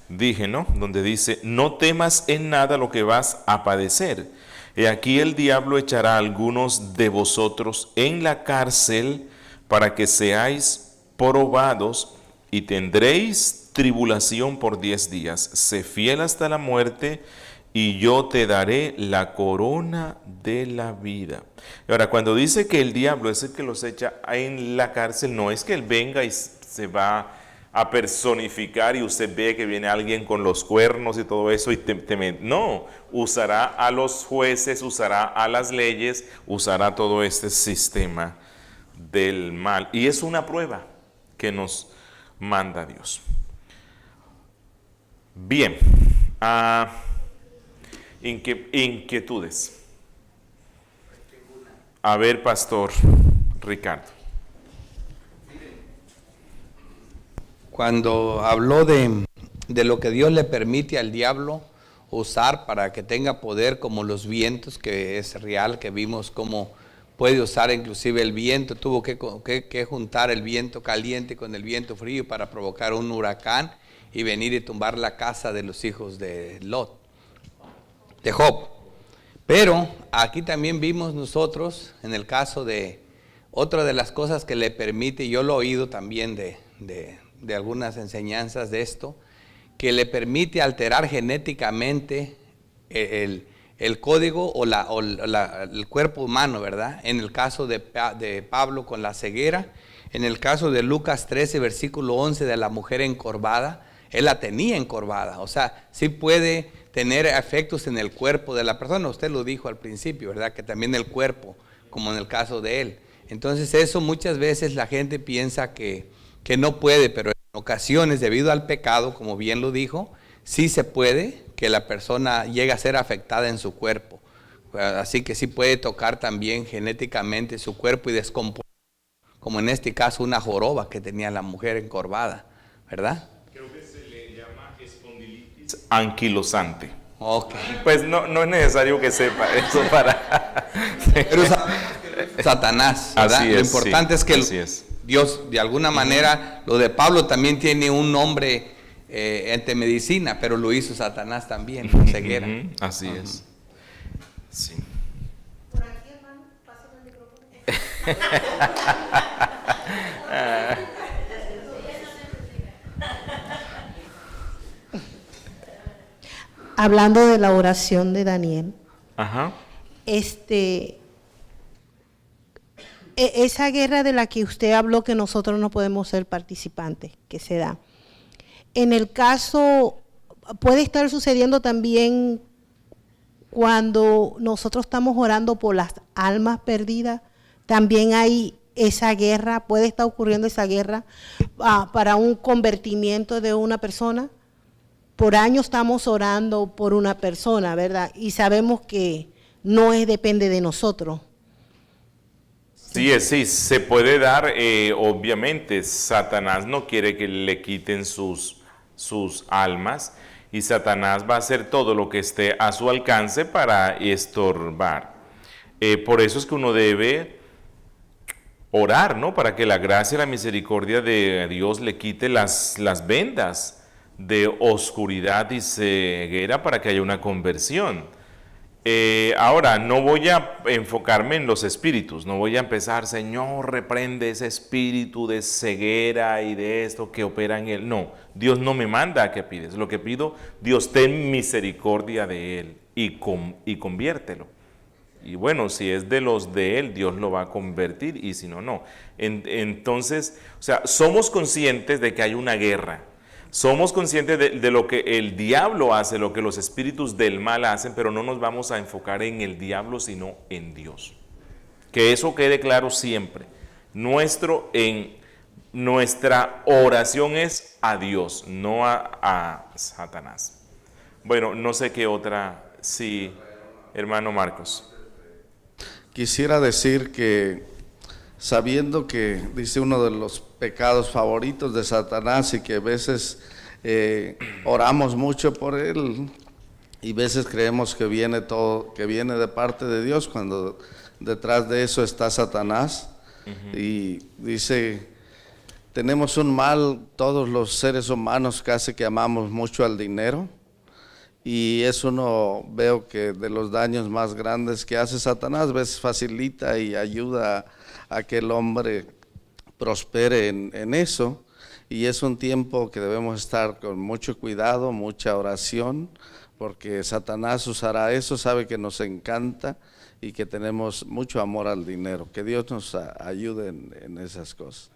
dije, ¿no? Donde dice, no temas en nada lo que vas a padecer. He aquí el diablo echará a algunos de vosotros en la cárcel para que seáis probados y tendréis tribulación por 10 días. Sé fiel hasta la muerte y yo te daré la corona de la vida. Y ahora, cuando dice que el diablo es el que los echa en la cárcel, no es que él venga y se va a personificar y usted ve que viene alguien con los cuernos y todo eso y no, usará a los jueces, usará a las leyes, usará todo este sistema del mal. Y es una prueba que nos manda Dios. Bien, inquietudes. A ver, Pastor Ricardo. Cuando habló de lo que Dios le permite al diablo usar para que tenga poder como los vientos, que es real, que vimos cómo puede usar inclusive el viento, tuvo que juntar el viento caliente con el viento frío para provocar un huracán y venir y tumbar la casa de los hijos de Lot, de Job. Pero aquí también vimos nosotros, en el caso de otra de las cosas que le permite, yo lo he oído también de algunas enseñanzas de esto, que le permite alterar genéticamente el código o el cuerpo humano, ¿verdad? En el caso de Pablo con la ceguera, en el caso de Lucas 13, versículo 11, de la mujer encorvada, él la tenía encorvada, o sea, sí puede tener efectos en el cuerpo de la persona. Usted lo dijo al principio, ¿verdad? Que también el cuerpo, como en el caso de él. Entonces eso muchas veces la gente piensa que no puede, pero en ocasiones debido al pecado, como bien lo dijo, sí se puede que la persona llegue a ser afectada en su cuerpo. Así que sí puede tocar también genéticamente su cuerpo y descomponer, como en este caso una joroba que tenía la mujer encorvada, ¿verdad? Creo que se le llama espondilitis anquilosante. Okay. Pues no es necesario que sepa eso para... Pero Satanás, ¿verdad? Así es, lo importante sí, es que Dios, de alguna manera, lo de Pablo también tiene un nombre entre medicina, pero lo hizo Satanás también, ceguera. Así es. Sí. Por aquí, hermano, pásame el micrófono. Hablando de la oración de Daniel, Ajá. Esa guerra de la que usted habló, que nosotros no podemos ser participantes, que se da. En el caso, puede estar sucediendo también cuando nosotros estamos orando por las almas perdidas, también hay esa guerra, puede estar ocurriendo esa guerra para un convertimiento de una persona. Por años estamos orando por una persona, ¿verdad? Y sabemos que no depende de nosotros. Sí, se puede dar, obviamente, Satanás no quiere que le quiten sus almas y Satanás va a hacer todo lo que esté a su alcance para estorbar. Por eso es que uno debe orar, ¿no? Para que la gracia y la misericordia de Dios le quite las vendas de oscuridad y ceguera para que haya una conversión. Ahora, no voy a enfocarme en los espíritus, no voy a empezar, Señor, reprende ese espíritu de ceguera y de esto que opera en él. No, Dios no me manda a que pides. Lo que pido, Dios, ten misericordia de él y conviértelo. Y bueno, si es de los de él, Dios lo va a convertir y si no, no. Entonces, o sea, somos conscientes de que hay una guerra. Somos conscientes de lo que el diablo hace, lo que los espíritus del mal hacen, pero no nos vamos a enfocar en el diablo, sino en Dios. Que eso quede claro siempre. Nuestra oración es a Dios, no a Satanás. Bueno, no sé qué otra, sí, hermano Marcos. Quisiera decir que, sabiendo que dice uno de los pecados favoritos de Satanás y que a veces oramos mucho por él y a veces creemos que viene de parte de Dios, cuando detrás de eso está Satanás. Y dice, tenemos un mal, todos los seres humanos casi que amamos mucho al dinero. Y eso no veo que de los daños más grandes que hace Satanás, a veces facilita y ayuda a que el hombre prospere en eso. Y es un tiempo que debemos estar con mucho cuidado, mucha oración, porque Satanás usará eso, sabe que nos encanta y que tenemos mucho amor al dinero. Que Dios nos ayude en esas cosas.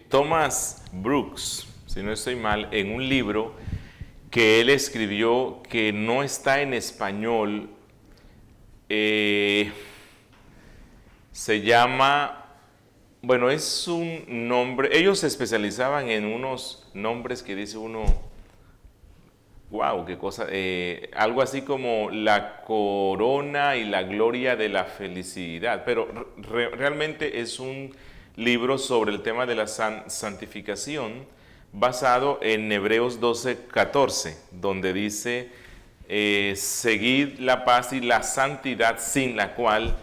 Thomas Brooks, si no estoy mal, en un libro que él escribió que no está en español, se llama, bueno, es un nombre, ellos se especializaban en unos nombres que dice uno, Wow, qué cosa. Algo así como la corona y la gloria de la felicidad. Pero realmente es un libro sobre el tema de la santificación basado en Hebreos 12:14, donde dice, seguid la paz y la santidad sin la cual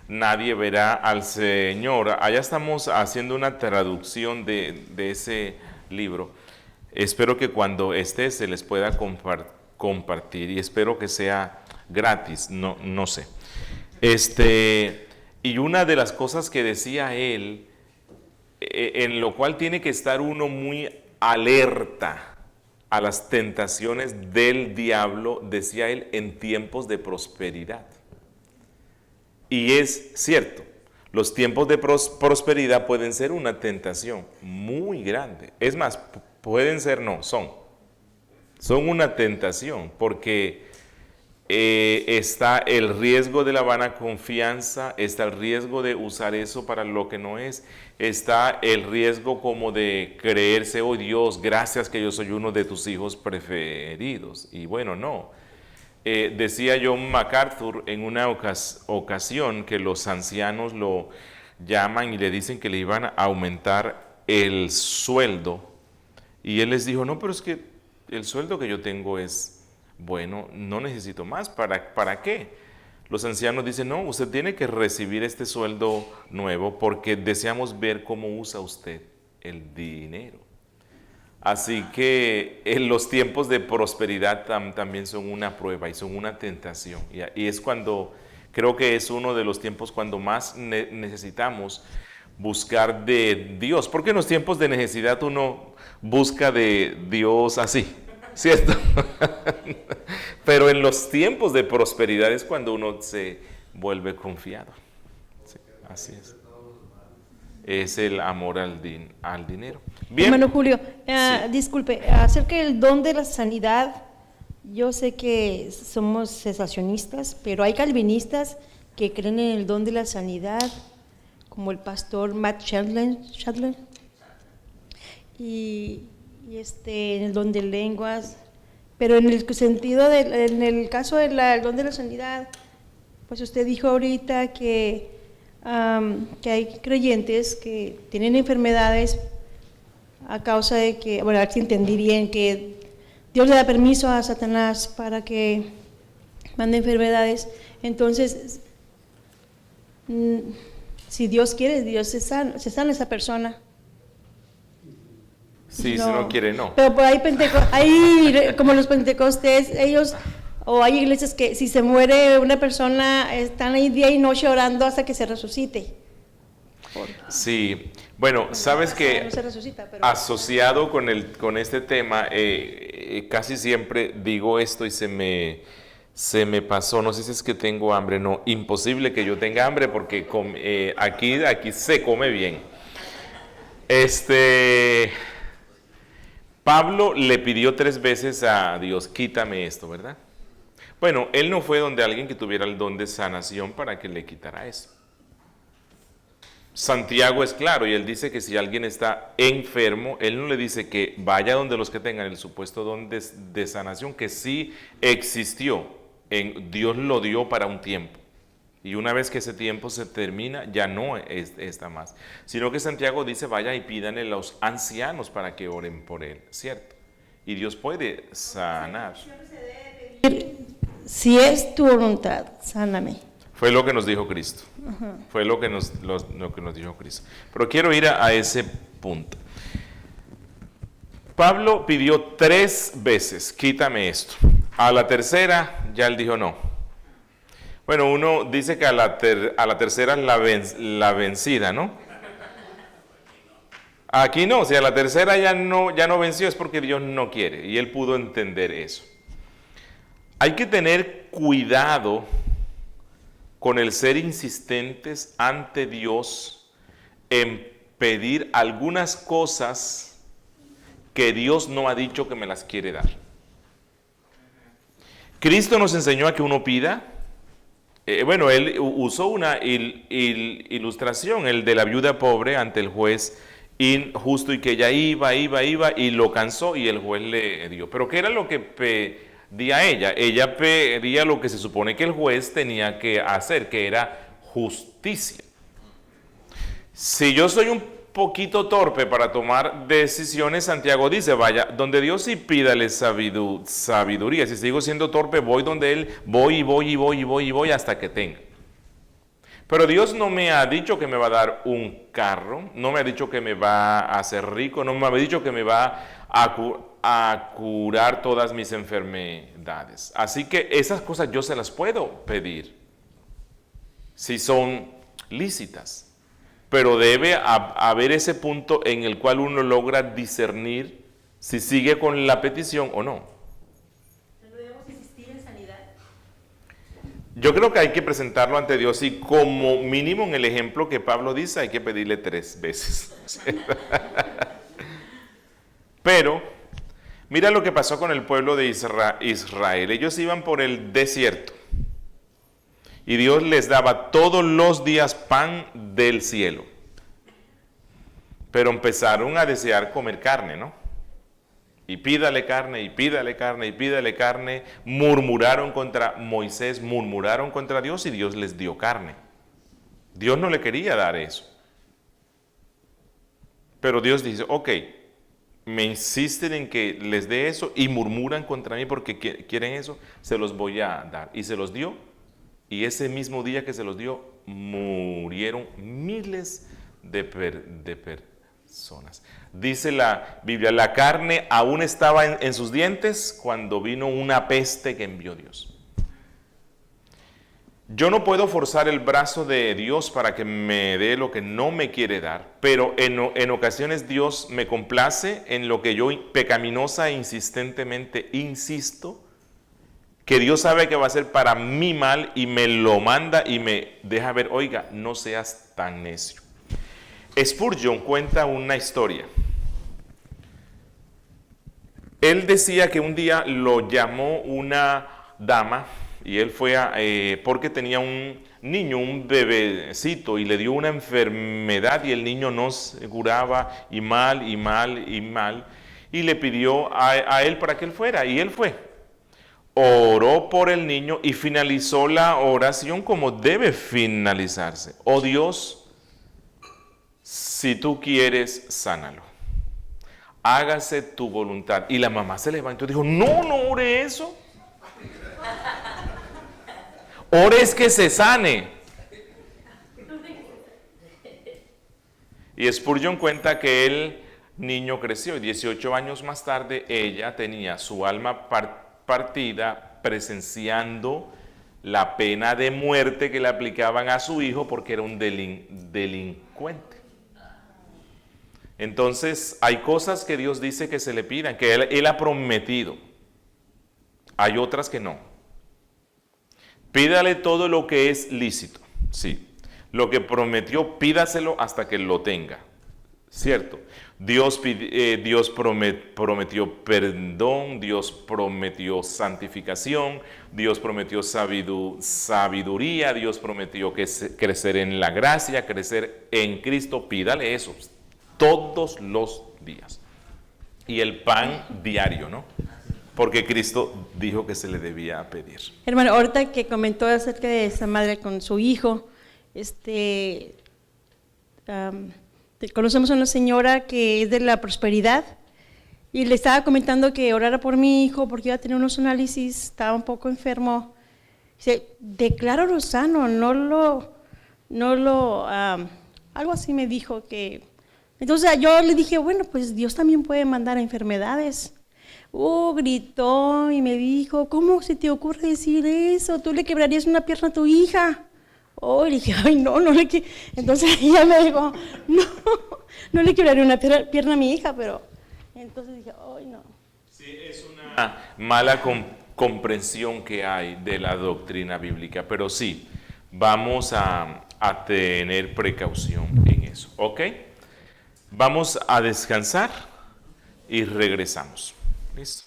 nadie verá al Señor. Allá estamos haciendo una traducción de ese libro. Espero que cuando esté se les pueda compartir y espero que sea gratis, no sé. Y una de las cosas que decía él, en lo cual tiene que estar uno muy alerta a las tentaciones del diablo, decía él, en tiempos de prosperidad. Y es cierto, los tiempos de prosperidad pueden ser una tentación muy grande. Es más, pueden ser, no, son una tentación, porque está el riesgo de la vana confianza, está el riesgo de usar eso para lo que no es, está el riesgo como de creerse, oh Dios, gracias que yo soy uno de tus hijos preferidos. Y bueno, no. Decía John MacArthur en una ocasión que los ancianos lo llaman y le dicen que le iban a aumentar el sueldo. Y él les dijo, no, pero es que el sueldo que yo tengo es bueno, no necesito más. ¿Para qué? Los ancianos dicen, no, usted tiene que recibir este sueldo nuevo porque deseamos ver cómo usa usted el dinero. Así que en los tiempos de prosperidad también son una prueba y son una tentación. Y es cuando, creo que es uno de los tiempos cuando más necesitamos buscar de Dios. Porque en los tiempos de necesidad uno busca de Dios así, ¿cierto? Pero en los tiempos de prosperidad es cuando uno se vuelve confiado. Sí, así es. Es el amor al dinero. Bien. Hermano Julio, Sí. disculpe, acerca del don de la sanidad, yo sé que somos cesacionistas, pero hay calvinistas que creen en el don de la sanidad, como el pastor Matt Chandler, y en el don de lenguas, pero en el sentido en el caso del don de la sanidad, pues usted dijo ahorita que hay creyentes que tienen enfermedades a causa de que, bueno, a ver si entendí bien, que Dios le da permiso a Satanás para que mande enfermedades. Entonces, si Dios quiere, Dios se sana a esa persona. Sí, si no quiere, no. Pero por ahí, como los pentecostés, ellos, o hay iglesias que si se muere una persona, están ahí día y noche orando hasta que se resucite. Sí, bueno, sabes que no se resucita, pero asociado con este tema, casi siempre digo esto y se me pasó, no sé si es que tengo hambre, no, imposible que yo tenga hambre porque aquí se come bien. Pablo le pidió 3 veces a Dios, quítame esto, ¿verdad? Bueno, él no fue donde alguien que tuviera el don de sanación para que le quitara eso. Santiago es claro y él dice que si alguien está enfermo, él no le dice que vaya donde los que tengan el supuesto don de sanación, que sí existió, Dios lo dio para un tiempo. Y una vez que ese tiempo se termina, ya no está más. Sino que Santiago dice, vaya y pídanle a los ancianos para que oren por él, ¿cierto? Y Dios puede sanar. si es tu voluntad, sáname. Fue lo que nos dijo Cristo. Fue lo que nos dijo Cristo. Pero quiero ir a ese punto. Pablo pidió 3 veces, quítame esto. A la tercera, ya él dijo no. Bueno, uno dice que a la tercera es la vencida, ¿no? Aquí no, si a la tercera ya no venció es porque Dios no quiere y él pudo entender eso. Hay que tener cuidado con el ser insistentes ante Dios en pedir algunas cosas que Dios no ha dicho que me las quiere dar. Cristo nos enseñó a que uno pida. Bueno, él usó una ilustración, el de la viuda pobre ante el juez injusto y que ella iba y lo cansó y el juez le dio. Pero ¿qué era lo que pedía ella? Ella pedía lo que se supone que el juez tenía que hacer, que era justicia. Si yo soy un poquito torpe para tomar decisiones, Santiago dice, vaya donde Dios y pídale sabiduría. Si sigo siendo torpe, voy donde Él, voy hasta que tenga. Pero Dios no me ha dicho que me va a dar un carro, no me ha dicho que me va a hacer rico, no me ha dicho que me va a curar todas mis enfermedades. Así que esas cosas yo se las puedo pedir, si son lícitas. Pero debe haber ese punto en el cual uno logra discernir si sigue con la petición o no. ¿Debemos insistir en sanidad? Yo creo que hay que presentarlo ante Dios y como mínimo en el ejemplo que Pablo dice hay que pedirle 3 veces. Pero mira lo que pasó con el pueblo de Israel. Ellos iban por el desierto y Dios les daba todos los días pan del cielo. Pero empezaron a desear comer carne, ¿no? Y pídale carne, y pídale carne, y pídale carne. Murmuraron contra Moisés, murmuraron contra Dios y Dios les dio carne. Dios no le quería dar eso. Pero Dios dice, ok, me insisten en que les dé eso y murmuran contra mí porque quieren eso, se los voy a dar. Y se los dio. Y ese mismo día que se los dio, murieron miles de personas. Dice la Biblia, la carne aún estaba en sus dientes cuando vino una peste que envió Dios. Yo no puedo forzar el brazo de Dios para que me dé lo que no me quiere dar, pero en ocasiones Dios me complace en lo que yo pecaminosa e insistentemente insisto, que Dios sabe que va a ser para mi mal y me lo manda y me deja ver, oiga, no seas tan necio. Spurgeon cuenta una historia. Él decía que un día lo llamó una dama y él fue porque tenía un niño, un bebecito, y le dio una enfermedad y el niño no se curaba y mal, y le pidió a él para que él fuera, y él fue. Oró por el niño y finalizó la oración como debe finalizarse. Oh Dios, si tú quieres, sánalo. Hágase tu voluntad. Y la mamá se levantó y dijo, no ore eso. Ore es que se sane. Y Spurgeon cuenta que el niño creció y 18 años más tarde ella tenía su alma partida presenciando la pena de muerte que le aplicaban a su hijo porque era un delincuente. Entonces hay cosas que Dios dice que se le pidan, que Él ha prometido. Hay otras que no. Pídale todo lo que es lícito, sí. Lo que prometió, pídaselo hasta que lo tenga, ¿cierto? Dios prometió perdón, Dios prometió santificación, Dios prometió sabiduría, Dios prometió crecer en la gracia, crecer en Cristo. Pídale eso todos los días. Y el pan diario, ¿no? Porque Cristo dijo que se le debía pedir. Hermano, ahorita que comentó acerca de esa madre con su hijo, conocemos a una señora que es de la prosperidad y le estaba comentando que orara por mi hijo porque iba a tener unos análisis, estaba un poco enfermo. Dice, decláralo sano, algo así me dijo que. Entonces yo le dije, bueno, pues Dios también puede mandar enfermedades. Gritó y me dijo, ¿cómo se te ocurre decir eso? ¿Tú le quebrarías una pierna a tu hija? Le dije, ay, no le quiero. Entonces ella me dijo, no le quebraría una pierna a mi hija, pero entonces dije, ay, no. Sí, es una mala comprensión que hay de la doctrina bíblica, pero sí, vamos a tener precaución en eso, ¿ok? Vamos a descansar y regresamos. ¿Listo?